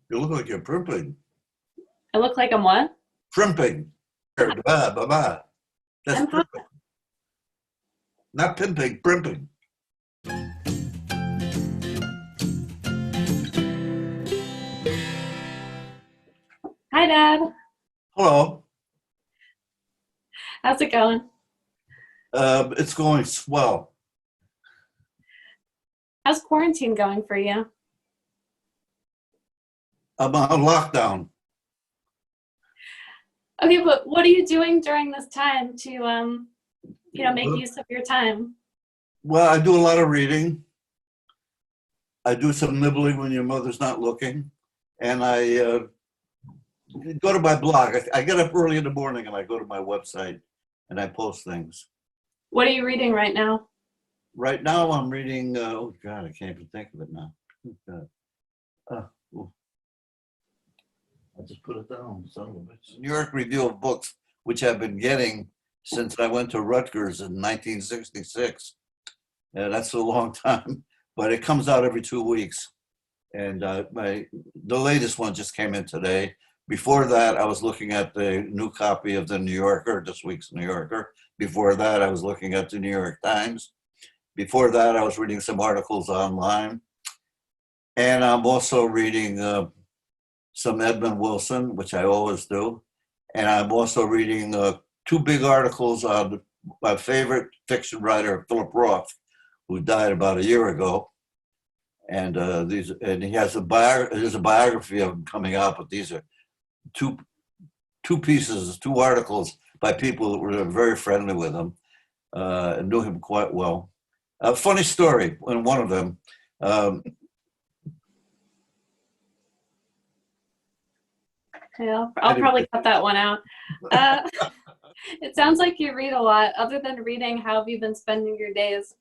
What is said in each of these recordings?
You look like you're primping. I look like I'm what? Primping. Blah, blah, blah. That's I'm hot. primping. Not pimping, primping. Hi, Dad. Hello. How's it going? It's going swell. How's quarantine going for you? I'm on lockdown. Okay, but what are you doing during this time to, make use of your time? Well, I do a lot of reading. I do some nibbling when your mother's not looking. And I go to my blog. I get up early in the morning and I go to my website and I post things. What are you reading right now? Right now I'm reading, oh God, I can't even think of it now. Oh, God. Oh. I just put it down, son of a bitch. New York Review of Books, which I've been getting since I went to Rutgers in 1966. That's a long time, but it comes out every 2 weeks. And the latest one just came in today. Before that, I was looking at the new copy of the New Yorker, this week's New Yorker. Before that, I was looking at the New York Times. Before that, I was reading some articles online. And I'm also reading some Edmund Wilson, which I always do. And I'm also reading two big articles on my favorite fiction writer, Philip Roth, who died about a year ago. And he has there's a biography of him coming out, but these are two articles by people that were very friendly with him and knew him quite well. A funny story in one of them. Yeah, I'll probably cut that one out. It sounds like you read a lot. Other than reading, how have you been spending your days?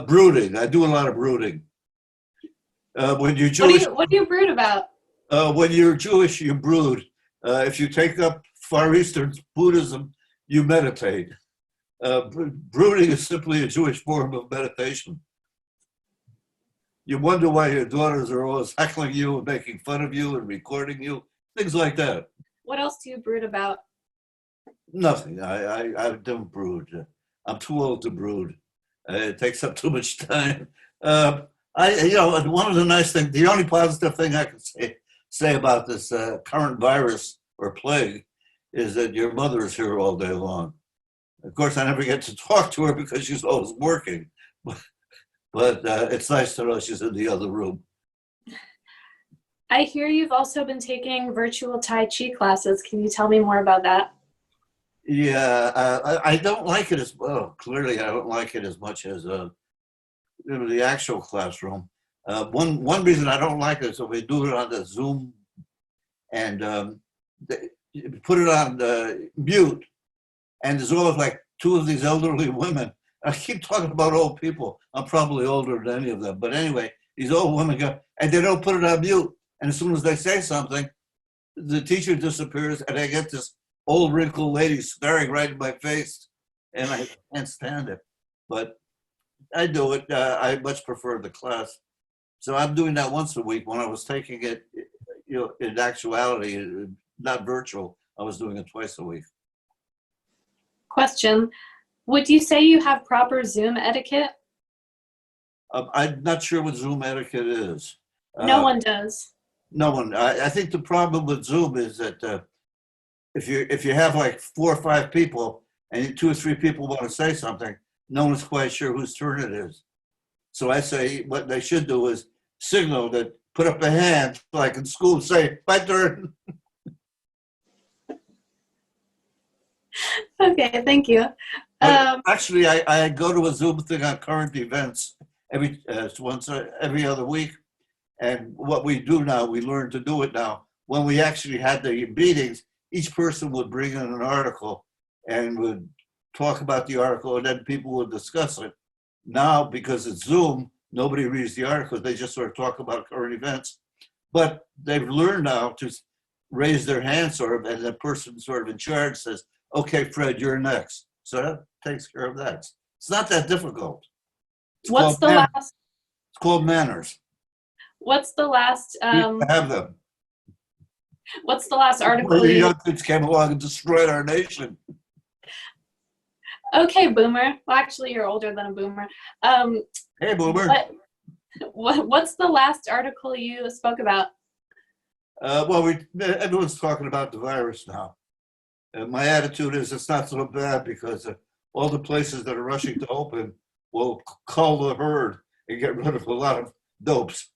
Brooding. I do a lot of brooding. When you're Jewish, What do you brood about? when you're Jewish, you brood. If you take up Far Eastern Buddhism, you meditate. Brooding is simply a Jewish form of meditation. You wonder why your daughters are always heckling you and making fun of you and recording you, things like that. What else do you brood about? Nothing. I don't brood. I'm too old to brood. It takes up too much time. One of the nice things, the only positive thing I can say about this current virus or plague is that your mother is here all day long. Of course, I never get to talk to her because she's always working, but it's nice to know she's in the other room. I hear you've also been taking virtual Tai Chi classes. Can you tell me more about that? Yeah, I don't like it as well. Clearly, I don't like it as much as the actual classroom. One reason I don't like it is that we do it on the Zoom and you put it on mute, and there's always like two of these elderly women. I keep talking about old people. I'm probably older than any of them, but anyway, these old women go and they don't put it on mute. And as soon as they say something, the teacher disappears, and I get this old wrinkled lady staring right in my face, and I can't stand it. But I do it. I much prefer the class. So I'm doing that once a week. When I was taking it, in actuality, not virtual, I was doing it twice a week. Question. Would you say you have proper Zoom etiquette? I'm not sure what Zoom etiquette is. No one does. No one. I think the problem with Zoom is that if you have like 4 or 5 people and 2 or 3 people want to say something, no one's quite sure whose turn it is. So I say what they should do is signal that, put up a hand, like in school, say, my turn. Okay, thank you. Actually, I go to a Zoom thing on current events every other week. And what we do now, we learn to do it now. When we actually had the meetings, each person would bring in an article and would talk about the article, and then people would discuss it. Now, because it's Zoom, nobody reads the article. They just sort of talk about current events. But they've learned now to raise their hand sort of, and the person sort of in charge says, okay, Fred, you're next. So that takes care of that. It's not that difficult. It's called manners. What's the last We have them. What's the last Well, article the you? young kids came along and destroyed our nation. Okay, boomer. Well, actually, you're older than a boomer. Hey, boomer. What's the last article you spoke about? Well, everyone's talking about the virus now. My attitude is it's not so bad because all the places that are rushing to open will cull the herd and get rid of a lot of dopes.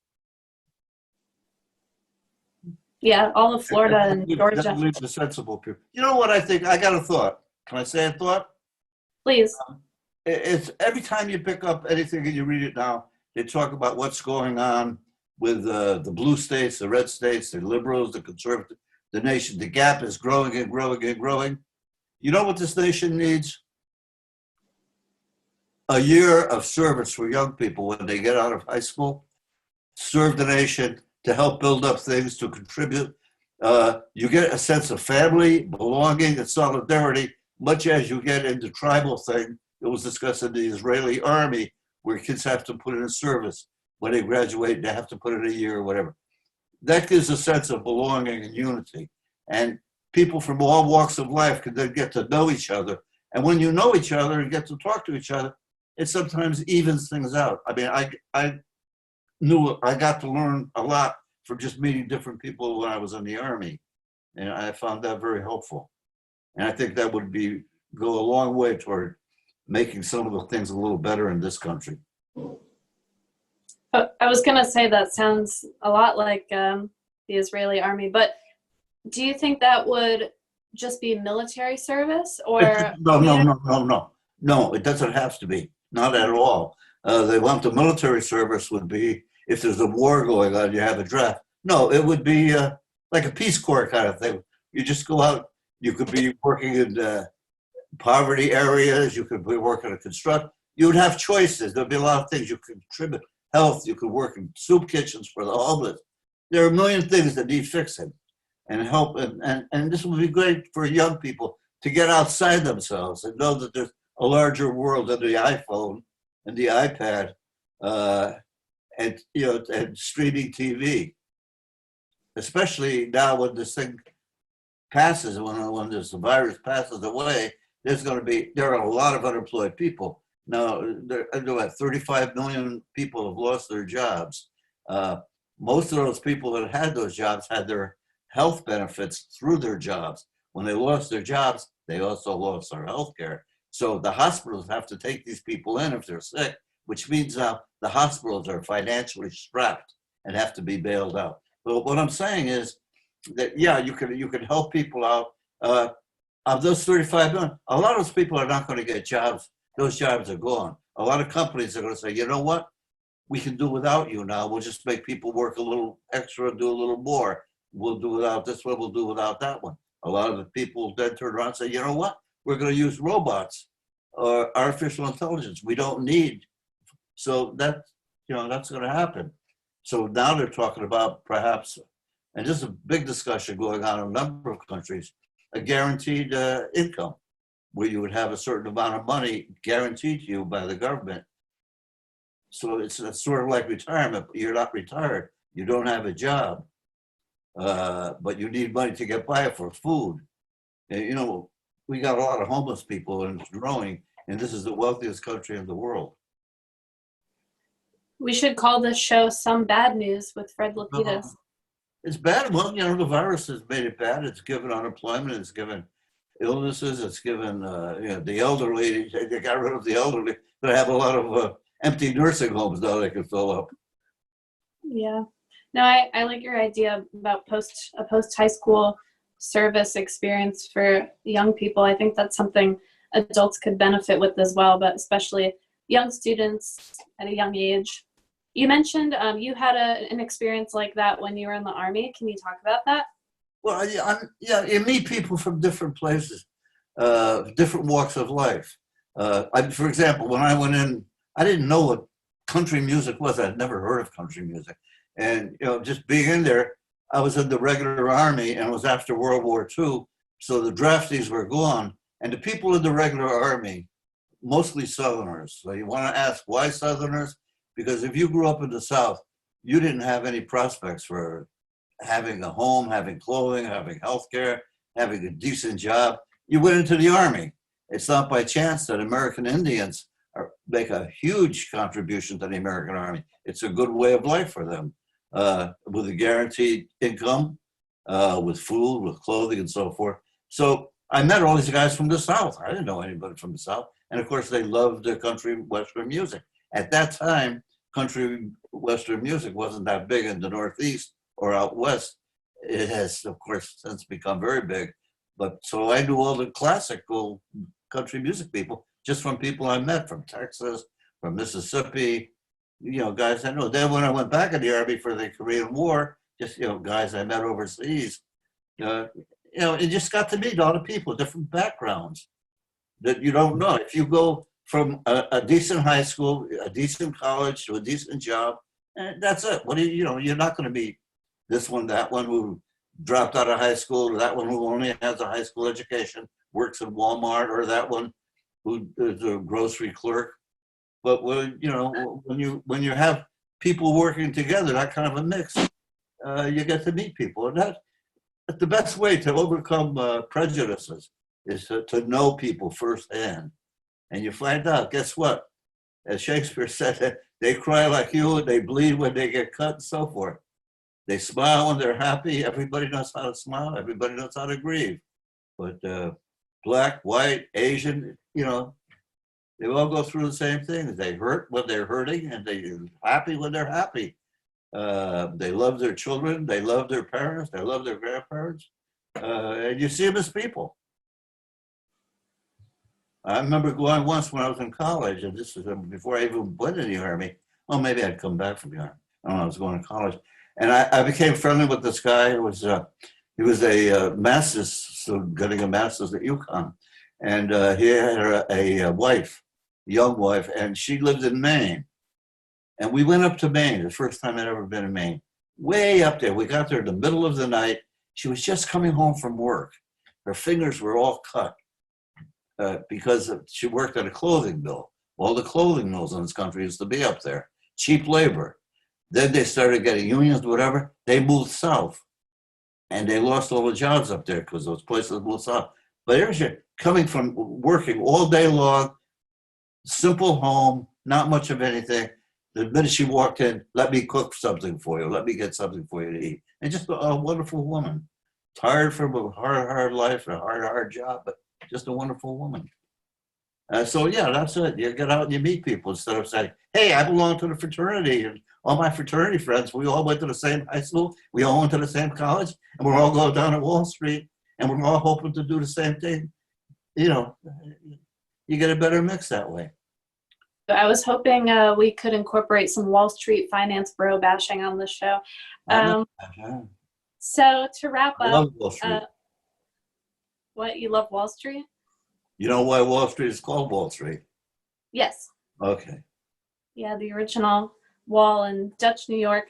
Yeah, all of Florida and That Georgia. leaves the sensible people. You know what I think? I got a thought. Can I say a thought? Please. It's every time you pick up anything and you read it now, they talk about what's going on with the blue states, the red states, the liberals, the conservatives, the nation. The gap is growing and growing and growing. You know what this nation needs? A year of service for young people when they get out of high school. Serve the nation to help build up things, to contribute. You get a sense of family, belonging, and solidarity, much as you get in the tribal thing that was discussed in the Israeli army, where kids have to put in service. When they graduate, they have to put in a year or whatever. That gives a sense of belonging and unity. And people from all walks of life can then get to know each other. And when you know each other and get to talk to each other, it sometimes evens things out. I mean, I got to learn a lot from just meeting different people when I was in the army. And I found that very helpful. And I think that would go a long way toward making some of the things a little better in this country. I was going to say that sounds a lot like the Israeli army, but do you think that would just be military service or? No, it doesn't have to be, not at all. They want the military service would be if there's a war going on, you have a draft. No, it would be like a Peace Corps kind of thing. You just go out, you could be working in poverty areas, you could be working in construction. You would have choices. There'd be a lot of things you could contribute. Health, you could work in soup kitchens for the homeless. There are a million things that need fixing and help. And this would be great for young people to get outside themselves and know that there's a larger world than the iPhone and the iPad and streaming TV. Especially now when this thing passes, when this virus passes away, there are a lot of unemployed people. Now, there are 35 million people have lost their jobs. Most of those people that had those jobs had their health benefits through their jobs. When they lost their jobs, they also lost their health care. So the hospitals have to take these people in if they're sick, which means now the hospitals are financially strapped and have to be bailed out. But what I'm saying is that, yeah, you can help people out. Of those 35 million, a lot of those people are not going to get jobs. Those jobs are gone. A lot of companies are going to say, you know what? We can do without you now. We'll just make people work a little extra, do a little more. We'll do without this one, we'll do without that one. A lot of the people then turn around and say, you know what? We're going to use robots or artificial intelligence. We don't need. So that's going to happen. So now they're talking about perhaps, and this is a big discussion going on in a number of countries, a guaranteed income, where you would have a certain amount of money guaranteed to you by the government. So it's sort of like retirement, but you're not retired. You don't have a job, but you need money to get by for food. And, we got a lot of homeless people and it's growing, and this is the wealthiest country in the world. We should call this show Some Bad News with Fred Lapidus. It's bad. Well, the virus has made it bad. It's given unemployment. It's given illnesses. It's given, the elderly. They got rid of the elderly. But I have a lot of empty nursing homes now they can fill up. Yeah. No, I like your idea about a post-high school service experience for young people. I think that's something adults could benefit with as well, but especially young students at a young age. You mentioned you had an experience like that when you were in the Army. Can you talk about that? Well, you meet people from different places, different walks of life. For example, when I went in, I didn't know what country music was. I'd never heard of country music. And, just being in there, I was in the regular Army and it was after World War II. So the draftees were gone. And the people in the regular Army, mostly Southerners. So you want to ask why Southerners? Because if you grew up in the South, you didn't have any prospects for having a home, having clothing, having health care, having a decent job. You went into the Army. It's not by chance that American Indians make a huge contribution to the American Army. It's a good way of life for them, with a guaranteed income, with food, with clothing, and so forth. So I met all these guys from the South. I didn't know anybody from the South. And of course, they loved the country Western music. At that time, country Western music wasn't that big in the Northeast or out West. It has, of course, since become very big. But so I knew all the classical country music people just from people I met from Texas, from Mississippi, guys I know. Then when I went back in the Army for the Korean War, just, guys I met overseas, it just got to meet all the people, different backgrounds that you don't know. If you go from a decent high school, a decent college to a decent job, that's it. What do you're not going to meet this one, that one who dropped out of high school, or that one who only has a high school education, works at Walmart, or that one who is a grocery clerk. But when you have people working together, that kind of a mix, you get to meet people. And that's the best way to overcome prejudices is to know people firsthand. And you find out, guess what? As Shakespeare said, they cry like you and they bleed when they get cut and so forth. They smile when they're happy. Everybody knows how to smile. Everybody knows how to grieve. But black, white, Asian, they all go through the same things. They hurt when they're hurting and they're happy when they're happy. They love their children. They love their parents. They love their grandparents. And you see them as people. I remember going once when I was in college, and this was before I even went in the Army. Well, maybe I'd come back from the Army. I don't know, I was going to college. And I became friendly with this guy. He was a master's, so getting a master's at UConn. And he had a wife, young wife, and she lived in Maine. And we went up to Maine, the first time I'd ever been in Maine. Way up there. We got there in the middle of the night. She was just coming home from work. Her fingers were all cut. Because she worked at a clothing mill. All the clothing mills in this country used to be up there. Cheap labor. Then they started getting unions, whatever. They moved south. And they lost all the jobs up there because those places moved south. But here's you coming from working all day long, simple home, not much of anything. The minute she walked in, let me cook something for you. Let me get something for you to eat. And just a wonderful woman. Tired from a hard life and a hard job, but just a wonderful woman. So yeah, that's it. You get out and you meet people instead of saying, hey, I belong to the fraternity. And all my fraternity friends, we all went to the same high school. We all went to the same college. And we're all going down to Wall Street. And we're all hoping to do the same thing. You get a better mix that way. I was hoping we could incorporate some Wall Street finance bro bashing on the show. So to wrap up, I love Wall Street. What, you love Wall Street? You know why Wall Street is called Wall Street? Yes. Okay. Yeah, the original wall in Dutch New York.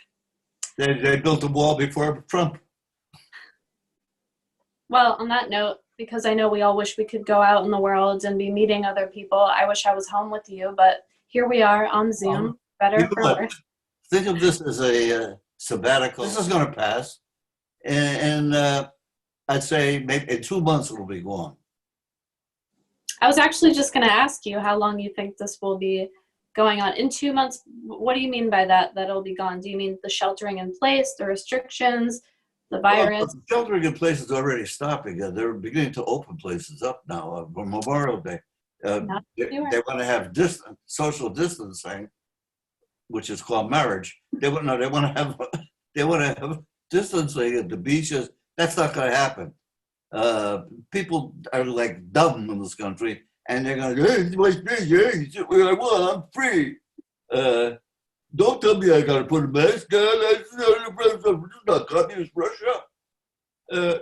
They built a wall before Trump. Well, on that note, because I know we all wish we could go out in the world and be meeting other people, I wish I was home with you, but here we are on Zoom, better for worse. Think of this as a sabbatical. This is going to pass. And I'd say maybe in 2 months it'll be gone. I was actually just going to ask you how long you think this will be going on. In 2 months, what do you mean by that it'll be gone? Do you mean the sheltering in place, the restrictions, the virus? Well, the sheltering in place is already stopping. They're beginning to open places up now for Memorial Day. They want to have social distancing, which is called marriage. They want to have distancing at the beaches. That's not going to happen. People are like dumb in this country, and they're going to hey, it's my free. Well, I'm free. Don't tell me I got to put a mask on. It's not communist Russia.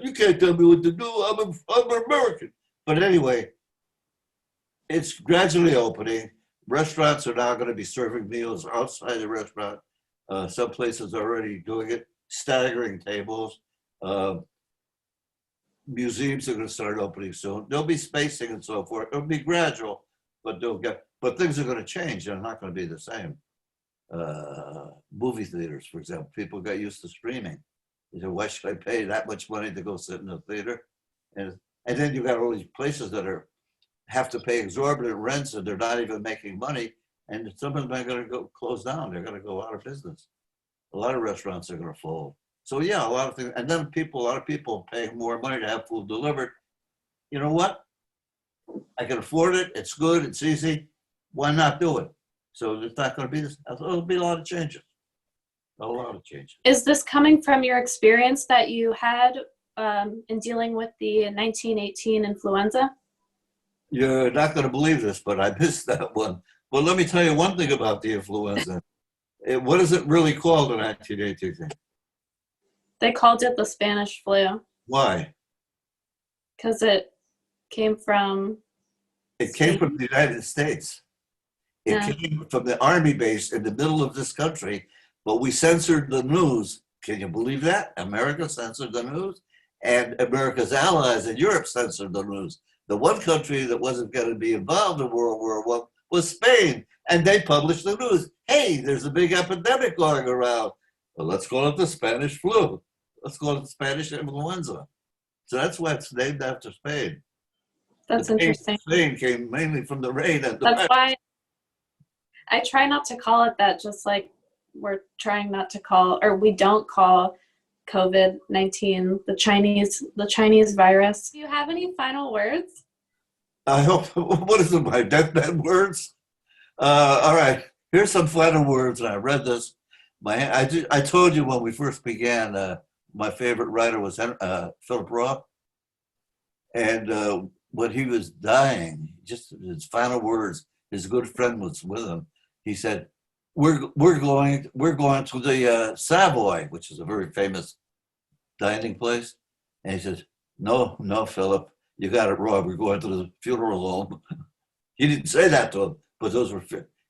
You can't tell me what to do. I'm an American. But anyway, it's gradually opening. Restaurants are now going to be serving meals outside the restaurant. Some places are already doing it, staggering tables. Museums are going to start opening soon. There'll be spacing and so forth. It'll be gradual, but things are going to change. They're not going to be the same. Movie theaters, for example, people got used to streaming. You say, why should I pay that much money to go sit in the theater? And then you got all these places that have to pay exorbitant rents and they're not even making money. And some of them are going to go close down. They're going to go out of business. A lot of restaurants are going to fold. So yeah, a lot of things. And then a lot of people paying more money to have food delivered. You know what? I can afford it. It's good. It's easy. Why not do it? So it's not going to be this. There'll be a lot of changes. A lot of changes. Is this coming from your experience that you had in dealing with the 1918 influenza? You're not going to believe this, but I missed that one. But let me tell you one thing about the influenza. What is it really called in 1918? They called it the Spanish flu Why? because it came from It came from the United States. It Yeah. came from the army base in the middle of this country, but we censored the news. Can you believe that? America censored the news, and America's allies in Europe censored the news. The one country that wasn't going to be involved in World War I was Spain, and they published the news. Hey, there's a big epidemic going around. Well, let's call it the Spanish flu. Let's call it the Spanish influenza. So that's why it's named after Spain. That's The name interesting. Spain came mainly from the rain and the That's wet. why I try not to call it that, just like we're trying not to call, or we don't call COVID-19 the Chinese virus. Do you have any final words? I hope, what is it, my deathbed words? All right, here's some final words, and I read this. I told you when we first began, my favorite writer was Philip Roth. And when he was dying, just his final words, his good friend was with him. He said, we're going to the Savoy, which is a very famous dining place. And he says, no, Philip, you got it wrong. We're going to the funeral home. He didn't say that to him, but those were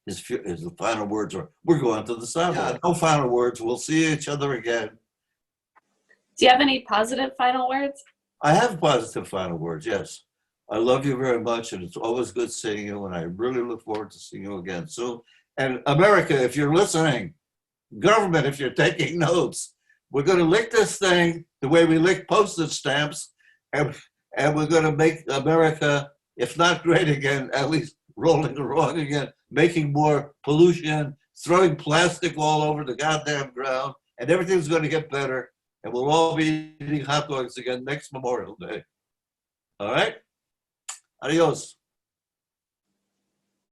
his final words were, we're going to the Savoy. Yeah, no final words. We'll see each other again. Do you have any positive final words? I have positive final words, yes. I love you very much, and it's always good seeing you, and I really look forward to seeing you again soon. And America, if you're listening, government, if you're taking notes, we're going to lick this thing the way we lick postage stamps, and we're going to make America, if not great again, at least rolling along again, making more pollution, throwing plastic all over the goddamn ground, and everything's going to get better, and we'll all be eating hot dogs again next Memorial Day. All right? Adios.